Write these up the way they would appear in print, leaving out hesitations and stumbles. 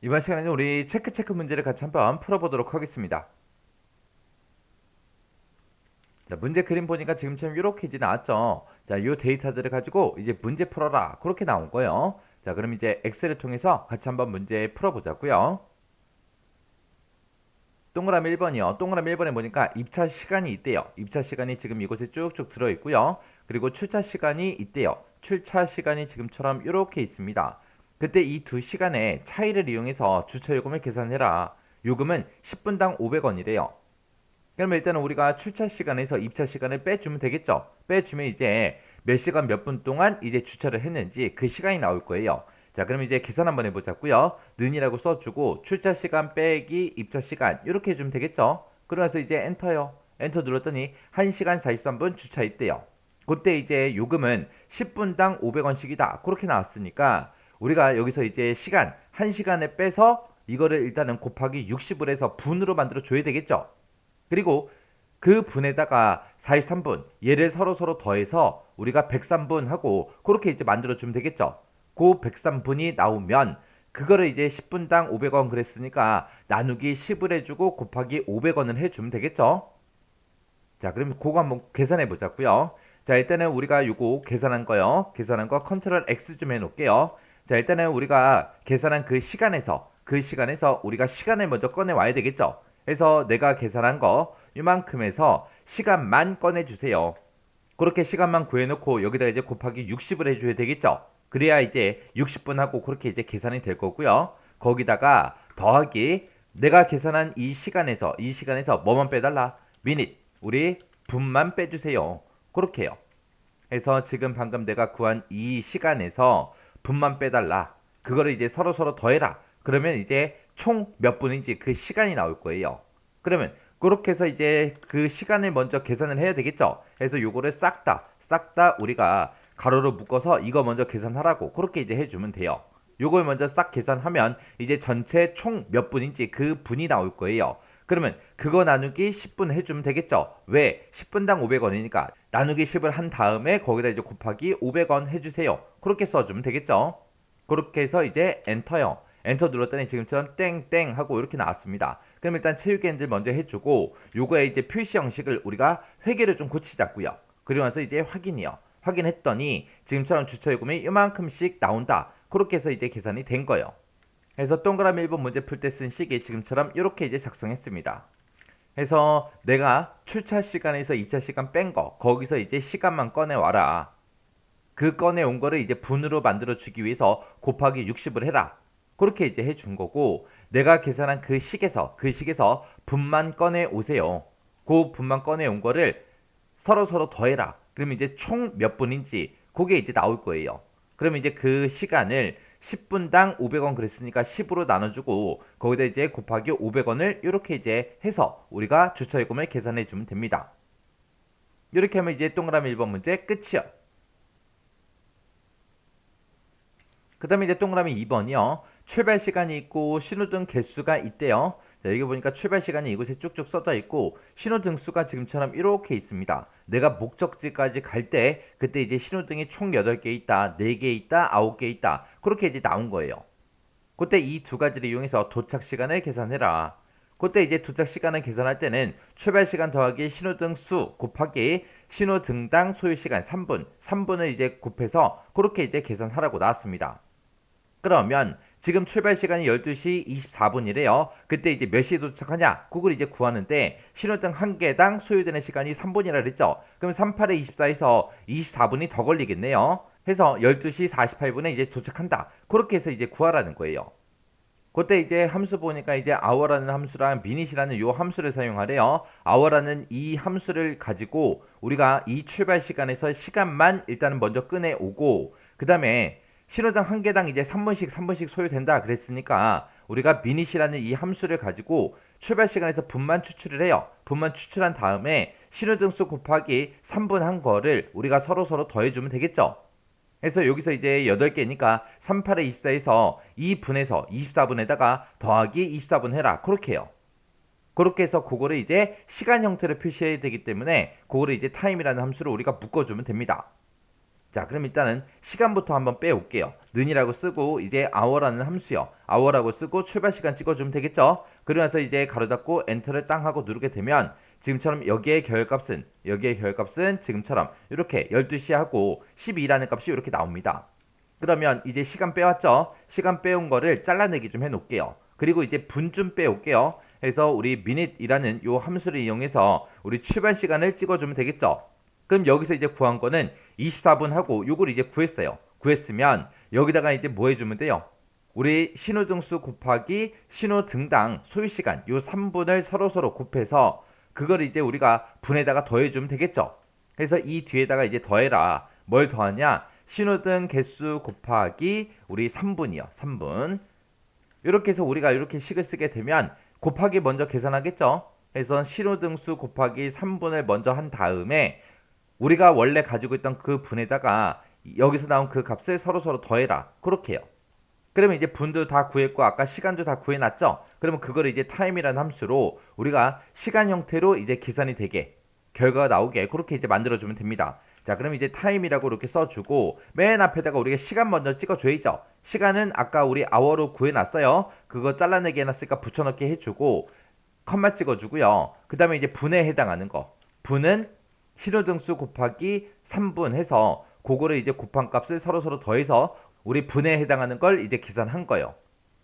이번 시간에는 우리 체크 문제를 같이 한번 풀어보도록 하겠습니다. 자, 문제 그림 보니까 지금처럼 이렇게 이제 나왔죠. 자, 이 데이터들을 가지고 이제 문제 풀어라. 그렇게 나온 거예요. 자, 그럼 이제 엑셀을 통해서 같이 한번 문제 풀어보자고요. 동그라미 1번이요. 동그라미 1번에 보니까 입차 시간이 있대요. 입차 시간이 지금 이곳에 쭉쭉 들어있고요. 그리고 출차 시간이 있대요. 출차 시간이 지금처럼 이렇게 있습니다. 그때 이 두 시간의 차이를 이용해서 주차 요금을 계산해라. 요금은 10분당 500원이래요. 그러면 일단은 우리가 출차 시간에서 입차 시간을 빼주면 되겠죠. 빼주면 이제 몇 시간 몇 분 동안 이제 주차를 했는지 그 시간이 나올 거예요. 자, 그럼 이제 계산 한번 해보자고요. 는이라고 써주고 출차 시간 빼기 입차 시간 이렇게 해주면 되겠죠. 그러면서 이제 엔터요. 엔터 눌렀더니 1시간 43분 주차 있대요. 그때 이제 요금은 10분당 500원씩이다. 그렇게 나왔으니까 우리가 여기서 이제 시간 1시간에 빼서 이거를 일단은 곱하기 60을 해서 분으로 만들어 줘야 되겠죠. 그리고 그 분에다가 43분 얘를 서로 더해서 우리가 103분 하고 그렇게 이제 만들어 주면 되겠죠. 그 103분이 나오면 그거를 이제 10분당 500원 그랬으니까 나누기 10을 해주고 곱하기 500원을 해주면 되겠죠. 자, 그럼 그거 한번 계산해 보자고요. 자, 일단은 우리가 요거 계산한 거요. 계산한 거 컨트롤 X 좀 해놓을게요. 자, 일단은 우리가 계산한 그 시간에서 우리가 시간을 먼저 꺼내 와야 되겠죠. 그래서 내가 계산한 거 이만큼에서 시간만 꺼내 주세요. 그렇게 시간만 구해놓고 여기다 이제 곱하기 60을 해줘야 되겠죠. 그래야 이제 60분 하고 그렇게 이제 계산이 될 거고요. 거기다가 더하기 내가 계산한 이 시간에서 뭐만 빼달라? 미닛 우리 분만 빼주세요. 그렇게요. 해서 지금 방금 내가 구한 이 시간에서 분만 빼달라. 그거를 이제 서로 더해라. 그러면 이제 총 몇 분인지 그 시간이 나올 거예요. 그러면 그렇게 해서 이제 그 시간을 먼저 계산을 해야 되겠죠. 그래서 요거를 싹 다 우리가 가로로 묶어서 이거 먼저 계산하라고 그렇게 이제 해주면 돼요. 요걸 먼저 싹 계산하면 이제 전체 총 몇 분인지 그 분이 나올 거예요. 그러면 그거 나누기 10분 해주면 되겠죠. 왜? 10분당 500원이니까 나누기 10을 한 다음에 거기다 이제 곱하기 500원 해주세요. 그렇게 써주면 되겠죠. 그렇게 해서 이제 엔터요. 엔터 눌렀더니 지금처럼 땡땡 하고 이렇게 나왔습니다. 그럼 일단 체육엔들 먼저 해주고 요거에 이제 표시 형식을 우리가 회계를 좀 고치자고요. 그리고 나서 이제 확인이요. 확인했더니 지금처럼 주차요금이 이만큼씩 나온다. 그렇게 해서 이제 계산이 된 거예요. 그래서 동그라미 1번 문제 풀 때 쓴 식이 지금처럼 이렇게 이제 작성했습니다. 그래서 내가 출차 시간에서 입차 시간 뺀 거 거기서 이제 시간만 꺼내와라. 그 꺼내온 거를 이제 분으로 만들어 주기 위해서 곱하기 60을 해라. 그렇게 이제 해준 거고 내가 계산한 그 식에서 분만 꺼내 오세요. 그 분만 꺼내 온 거를 서로 더해라. 그러면 이제 총 몇 분인지 그게 이제 나올 거예요. 그러면 이제 그 시간을 10분당 500원 그랬으니까 10으로 나눠주고 거기다 이제 곱하기 500원을 이렇게 이제 해서 우리가 주차요금을 계산해 주면 됩니다. 이렇게 하면 이제 동그라미 1번 문제 끝이요. 그 다음에 이제 동그라미 2번이요. 출발 시간이 있고 신호등 개수가 있대요. 자, 여기 보니까 출발 시간이 이곳에 쭉쭉 써져 있고 신호등 수가 지금처럼 이렇게 있습니다. 내가 목적지까지 갈 때 그때 이제 신호등이 총 8개 있다, 4개 있다, 9개 있다. 그렇게 이제 나온 거예요. 그때 이 두 가지를 이용해서 도착 시간을 계산해라. 그때 이제 도착 시간을 계산할 때는 출발 시간 더하기 신호등 수 곱하기 신호등당 소요 시간 3분을 이제 곱해서 그렇게 이제 계산하라고 나왔습니다. 그러면 지금 출발 시간이 12시 24분이래요. 그때 이제 몇 시에 도착하냐? 그걸 이제 구하는데 신호등 한 개당 소요되는 시간이 3분이라 그랬죠. 그럼 38에 24에서 24분이 더 걸리겠네요. 해서 12시 48분에 이제 도착한다. 그렇게 해서 이제 구하라는 거예요. 그때 이제 함수 보니까 이제 hour라는 함수랑 minut이라는 요 함수를 사용하래요. hour라는 이 함수를 가지고 우리가 이 출발 시간에서 시간만 일단은 먼저 꺼내오고 그 다음에 신호등 한 개당 이제 3분씩 소요된다 그랬으니까 우리가 minut이라는 이 함수를 가지고 출발 시간에서 분만 추출을 해요. 분만 추출한 다음에 신호등 수 곱하기 3분 한 거를 우리가 서로 더해주면 되겠죠. 그래서 여기서 이제 8개니까 38에 24에서 2분에서 24분에다가 더하기 24분 해라. 그렇게 해요. 그렇게 해서 그거를 이제 시간 형태로 표시해야 되기 때문에 그거를 이제 타임이라는 함수로 우리가 묶어주면 됩니다. 자, 그럼 일단은 시간부터 한번 빼올게요. 는이라고 쓰고 이제 hour라는 함수요. hour라고 쓰고 출발 시간 찍어주면 되겠죠? 그러면서 이제 가로 닫고 엔터를 땅 하고 누르게 되면 지금처럼 여기에 결값은 지금처럼 이렇게 12시 하고 12라는 값이 이렇게 나옵니다. 그러면 이제 시간 빼왔죠? 시간 빼온 거를 잘라내기 좀 해놓을게요. 그리고 이제 분 좀 빼올게요. 해서 우리 minute이라는 요 함수를 이용해서 우리 출발 시간을 찍어주면 되겠죠? 그럼 여기서 이제 구한 거는 24분 하고 요걸 이제 구했어요. 구했으면 여기다가 이제 뭐 해주면 돼요? 우리 신호등수 곱하기 신호등당 소요시간 요 3분을 서로 곱해서 그걸 이제 우리가 분에다가 더해주면 되겠죠? 그래서 이 뒤에다가 이제 더해라. 뭘 더하냐? 신호등 개수 곱하기 우리 3분이요. 3분. 이렇게 해서 우리가 이렇게 식을 쓰게 되면 곱하기 먼저 계산하겠죠? 그래서 신호등 수 곱하기 3분을 먼저 한 다음에 우리가 원래 가지고 있던 그 분에다가 여기서 나온 그 값을 서로 더해라. 그렇게요. 그러면 이제 분도 다 구했고 아까 시간도 다 구해놨죠? 그러면 그거를 이제 time이라는 함수로 우리가 시간 형태로 이제 계산이 되게 결과가 나오게 그렇게 이제 만들어주면 됩니다. 자, 그럼 이제 time이라고 이렇게 써주고 맨 앞에다가 우리가 시간 먼저 찍어줘야죠. 시간은 아까 우리 hour로 구해놨어요. 그거 잘라내기 해놨으니까 붙여넣기 해주고 컴마 찍어주고요. 그 다음에 이제 분에 해당하는 거. 분은 신호등수 곱하기 3분 해서 그거를 이제 곱한 값을 서로 더해서 우리 분에 해당하는 걸 이제 계산한 거예요.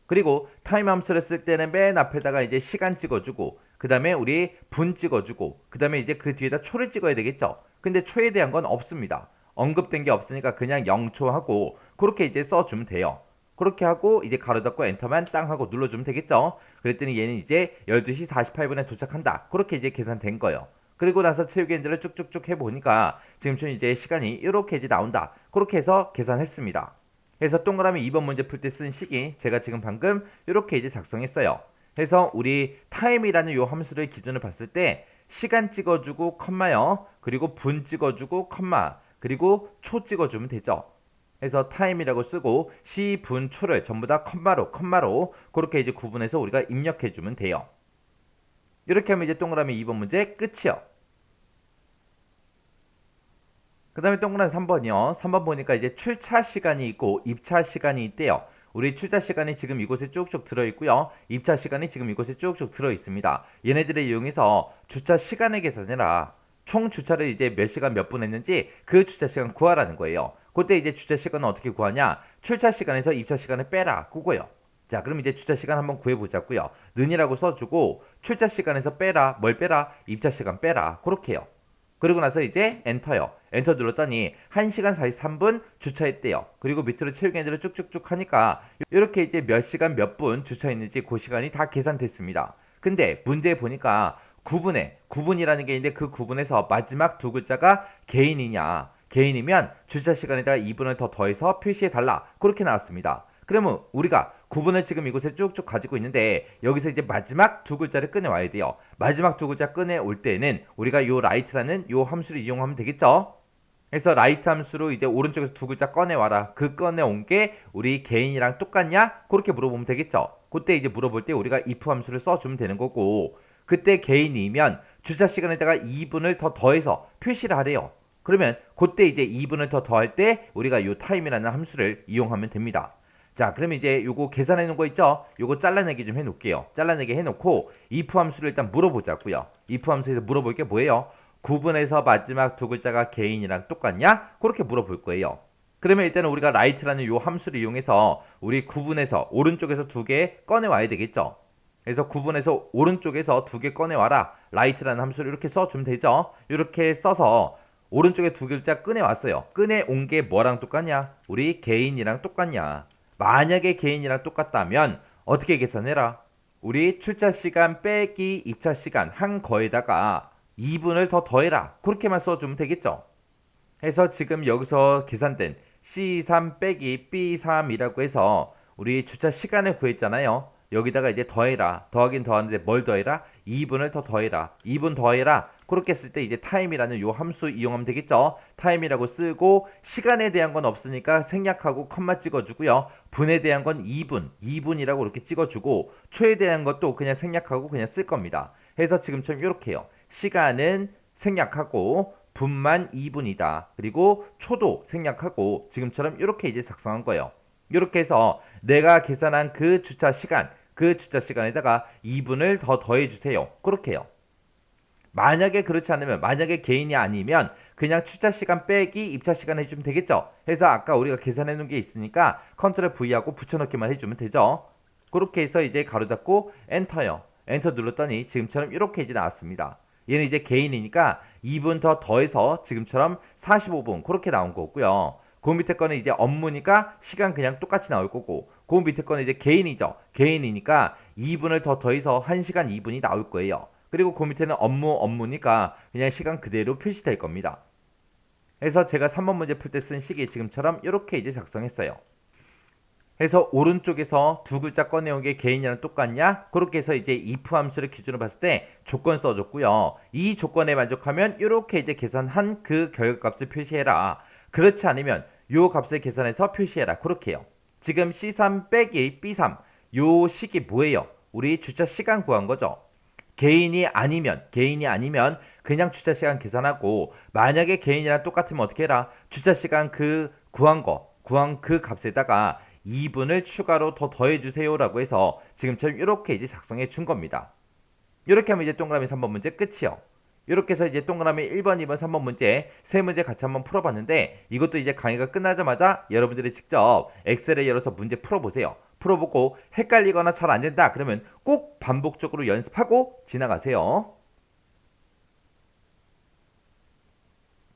그리고 타임 함수를 쓸 때는 맨 앞에다가 이제 시간 찍어주고 그 다음에 우리 분 찍어주고 그 다음에 이제 그 뒤에다 초를 찍어야 되겠죠. 근데 초에 대한 건 없습니다. 언급된 게 없으니까 그냥 0초 하고 그렇게 이제 써주면 돼요. 그렇게 하고 이제 가로 닫고 엔터만 땅 하고 눌러주면 되겠죠. 그랬더니 얘는 이제 12시 48분에 도착한다. 그렇게 이제 계산된 거예요. 그리고 나서 채우기 엔드를 쭉쭉쭉 해보니까 지금쯤 이제 시간이 이렇게 이제 나온다. 그렇게 해서 계산했습니다. 그래서 동그라미 2번 문제 풀 때 쓴 식이 제가 지금 방금 이렇게 이제 작성했어요. 그래서 우리 time이라는 요 함수를 기준으로 봤을 때 시간 찍어주고 컴마요. 그리고 분 찍어주고 컴마. 그리고 초 찍어주면 되죠. 그래서 time이라고 쓰고 시, 분, 초를 전부 다 컴마로 그렇게 이제 구분해서 우리가 입력해주면 돼요. 이렇게 하면 이제 동그라미 2번 문제 끝이요. 그 다음에 동그라미 3번이요. 3번 보니까 이제 출차 시간이 있고 입차 시간이 있대요. 우리 출차 시간이 지금 이곳에 쭉쭉 들어있고요. 입차 시간이 지금 이곳에 쭉쭉 들어있습니다. 얘네들을 이용해서 주차 시간을 계산해라. 총 주차를 이제 몇 시간 몇 분 했는지 그 주차 시간 구하라는 거예요. 그때 이제 주차 시간은 어떻게 구하냐? 출차 시간에서 입차 시간을 빼라. 그거요. 자, 그럼 이제 주차 시간 한번 구해보자고요. 는이라고 써주고 출차 시간에서 빼라. 뭘 빼라? 입차 시간 빼라. 그렇게 해요. 그리고 나서 이제 엔터요. 엔터 눌렀더니 1시간 43분 주차했대요. 그리고 밑으로 채우기 엔드를 쭉쭉쭉 하니까 이렇게 이제 몇 시간 몇 분 주차했는지 그 시간이 다 계산됐습니다. 근데 문제에 보니까 9분이라는 게 있는데 그 9분에서 마지막 두 글자가 개인이냐. 개인이면 주차 시간에다가 2분을 더 더해서 표시해달라. 그렇게 나왔습니다. 그러면 우리가 9분을 지금 이곳에 쭉쭉 가지고 있는데 여기서 이제 마지막 두 글자를 꺼내와야 돼요. 마지막 두 글자 꺼내올 때는 우리가 요 right라는 요 함수를 이용하면 되겠죠. 그래서 right 함수로 이제 오른쪽에서 두 글자 꺼내와라. 그 꺼내온 게 우리 개인이랑 똑같냐? 그렇게 물어보면 되겠죠. 그때 이제 물어볼 때 우리가 if 함수를 써주면 되는 거고 그때 개인이면 주차 시간에다가 2분을 더 더해서 표시를 하래요. 그러면 그때 이제 2분을 더 더할 때 우리가 요 time이라는 함수를 이용하면 됩니다. 자, 그럼 이제 요거 계산해 놓은 거 있죠? 요거 잘라내기 좀 해놓을게요. 잘라내기 해놓고 if 함수를 일단 물어보자고요. if 함수에서 물어볼 게 뭐예요? 9분에서 마지막 두 글자가 개인이랑 똑같냐? 그렇게 물어볼 거예요. 그러면 일단은 우리가 right라는 요 함수를 이용해서 우리 9분에서 오른쪽에서 두 개 꺼내와야 되겠죠? 그래서 9분에서 오른쪽에서 두 개 꺼내와라. right라는 함수를 이렇게 써주면 되죠? 이렇게 써서 오른쪽에 두 글자 꺼내왔어요. 꺼내온 게 뭐랑 똑같냐? 우리 개인이랑 똑같냐? 만약에 개인이랑 똑같다면 어떻게 계산해라? 우리 출차 시간 빼기 입차 시간 한 거에다가 2분을 더 더해라. 그렇게만 써주면 되겠죠. 해서 지금 여기서 계산된 C3 빼기 B3이라고 해서 우리 주차 시간을 구했잖아요. 여기다가 이제 더해라. 더하긴 더하는데 뭘 더해라? 2분을 더 더해라. 2분 더해라. 그렇게 쓸 때 이제 time이라는 요 함수 이용하면 되겠죠. time이라고 쓰고 시간에 대한 건 없으니까 생략하고 컴마 찍어주고요. 분에 대한 건 2분이라고 이렇게 찍어주고 초에 대한 것도 그냥 생략하고 그냥 쓸 겁니다. 해서 지금처럼 이렇게 해요. 시간은 생략하고 분만 2분이다. 그리고 초도 생략하고 지금처럼 이렇게 이제 작성한 거예요. 이렇게 해서 내가 계산한 그 주차 시간에다가 2분을 더 더해 주세요. 그렇게 해요. 만약에 그렇지 않으면, 만약에 개인이 아니면 그냥 출차 시간 빼기 입차 시간 해주면 되겠죠. 해서 아까 우리가 계산해 놓은 게 있으니까 컨트롤 V하고 붙여넣기만 해주면 되죠. 그렇게 해서 이제 가로 닫고 엔터요. 엔터 눌렀더니 지금처럼 이렇게 이제 나왔습니다. 얘는 이제 개인이니까 2분 더 더해서 지금처럼 45분 그렇게 나온 거고요. 그 밑에 거는 이제 업무니까 시간 그냥 똑같이 나올 거고, 그 밑에 거는 이제 개인이죠. 개인이니까 2분을 더 더해서 1시간 2분이 나올 거예요. 그리고 그 밑에는 업무니까 그냥 시간 그대로 표시될 겁니다. 그래서 제가 3번 문제 풀 때 쓴 식이 지금처럼 이렇게 이제 작성했어요. 해서 오른쪽에서 두 글자 꺼내온 게 개인이랑 똑같냐? 그렇게 해서 이제 if 함수를 기준으로 봤을 때 조건 써줬고요. 이 조건에 만족하면 이렇게 이제 계산한 그 결과값을 표시해라. 그렇지 않으면 요 값을 계산해서 표시해라. 그렇게 해요. 지금 C3 빼기 B3 요 식이 뭐예요? 우리 주차 시간 구한 거죠. 개인이 아니면 그냥 주차 시간 계산하고, 만약에 개인이랑 똑같으면 어떻게 해라? 주차 시간 그 구한 그 값에다가 2분을 추가로 더 더해 주세요라고 해서 지금처럼 이렇게 이제 작성해 준 겁니다. 이렇게 하면 이제 동그라미 3번 문제 끝이요. 이렇게 해서 이제 동그라미 1번, 2번, 3번 문제 세 문제 같이 한번 풀어봤는데, 이것도 이제 강의가 끝나자마자 여러분들이 직접 엑셀에 열어서 문제 풀어보세요. 풀어보고 헷갈리거나 잘 안 된다 그러면 꼭 반복적으로 연습하고 지나가세요.